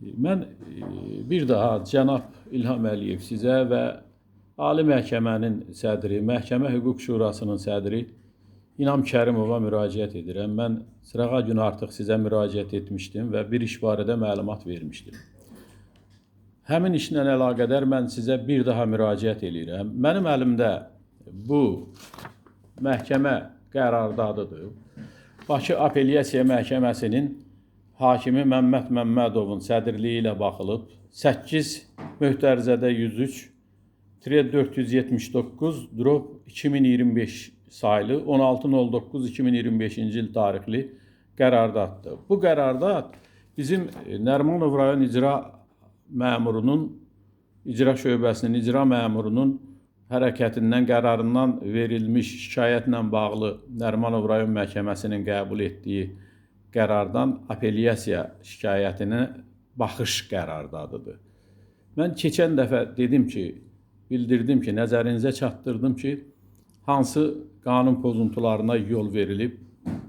Mən bir daha cənab İlham Əliyev sizə və Ali Məhkəmənin sədri, Məhkəmə Hüquq Şurasının sədri İnam Kərimova müraciət edirəm. Mən sırağa gün artıq sizə müraciət etmişdim və bir iş barədə məlumat vermişdim. Həmin işlə əlaqədar mən sizə bir daha müraciət edirəm. Mənim əlimdə bu məhkəmə qərardadıdır. Bakı Apellyasiya Məhkəməsinin hakimi Məmməd Məmmədovun sədrliyi ilə baxılıb 8.479/2025 sayılı 16.09.2025-ci il tarixli qərardaddır. Bu qərardad bizim Nərimanov rayon icra məmurunun, icra şöbəsinin icra məmurunun hərəkətindən, qərarından verilmiş şikayətlə bağlı Nərimanov rayon məhkəməsinin qəbul etdiyi qərardan apellyasiya şikayətinə baxış qərardadıdır. Mən keçən dəfə dedim ki, bildirdim ki, nəzərinizə çatdırdım ki, hansı qanun pozuntularına yol verilib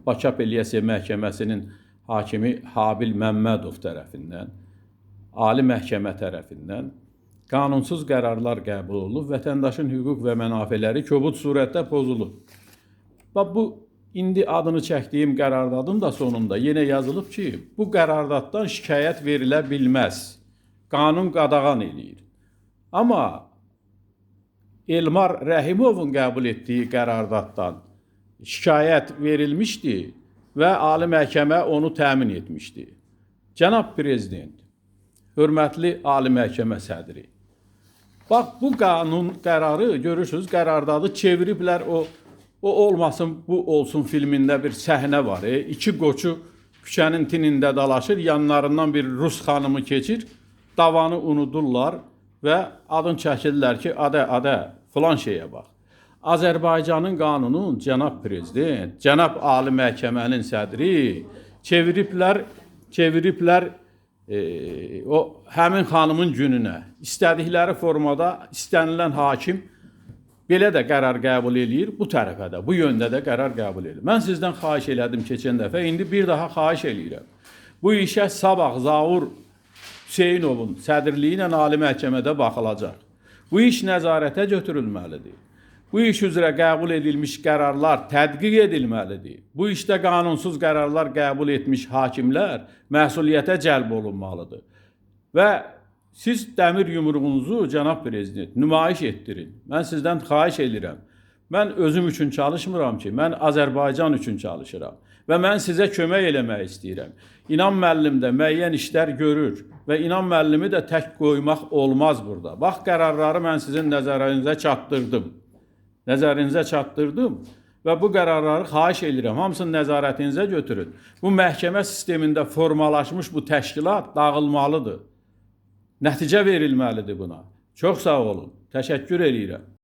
Bakı Apellyasiya Məhkəməsinin hakimi Habil Məmmədov tərəfindən, Ali Məhkəmə tərəfindən qanunsuz qərarlar qəbul olunub, vətəndaşın hüquq və mənafeləri kobud surətdə pozulub. Bu İndi adını çəkdiyim qərardadın da sonunda yenə yazılıb ki, bu qərardaddan şikayət verilə bilməz. Qanun qadağan eləyir. Amma Elmar Rəhimovun qəbul etdiyi qərardaddan şikayət verilmişdi və Ali Məhkəmə onu təmin etmişdi. Cənab Prezident, hörmətli Ali Məhkəmə sədri, bax bu qanun qərarı, görürsünüz, qərardadı çeviriblər o olmasın, bu olsun filmində bir səhnə var. İki qoçu küçənin tinində dalaşır, yanlarından bir Rus xanımı keçir, davanı unudurlar və adın çəkirlər ki, adə, filan şeyə bax. Azərbaycanın qanunun cənab prezident, cənab Ali Məhkəmənin sədri çeviriblər o həmin xanımın gününə. İstədikləri formada istənilən hakim belə də qərar qəbul eləyir, bu tərəfə də, bu yöndə də qərar qəbul eləyir. Mən sizdən xahiş elədim keçən dəfə, indi bir daha xahiş eləyirəm. Bu işə sabah Zaur Hüseynovun sədrliyi ilə Ali Məhkəmədə baxılacaq. Bu iş nəzarətə götürülməlidir. Bu iş üzrə qəbul edilmiş qərarlar tədqiq edilməlidir. Bu işdə qanunsuz qərarlar qəbul etmiş hakimlər məsuliyyətə cəlb olunmalıdır. Və siz dəmir yumruğunuzu, cənab prezident, nümayiş etdirin. Mən sizdən xahiş edirəm. Mən özüm üçün çalışmıram ki, mən Azərbaycan üçün çalışıram. Və mən sizə kömək eləmək istəyirəm. İnam müəllim də müəyyən işlər görür və İnam müəllimi də tək qoymaq olmaz burada. Bax, qərarları mən sizin nəzərinizə çatdırdım. Və bu qərarları xahiş edirəm, hamısını nəzarətinizə götürün. Bu məhkəmə sistemində formalaşmış bu təşkilat dağılmalıdır. Nəticə verilməlidir buna. Çox sağ olun. Təşəkkür edirəm.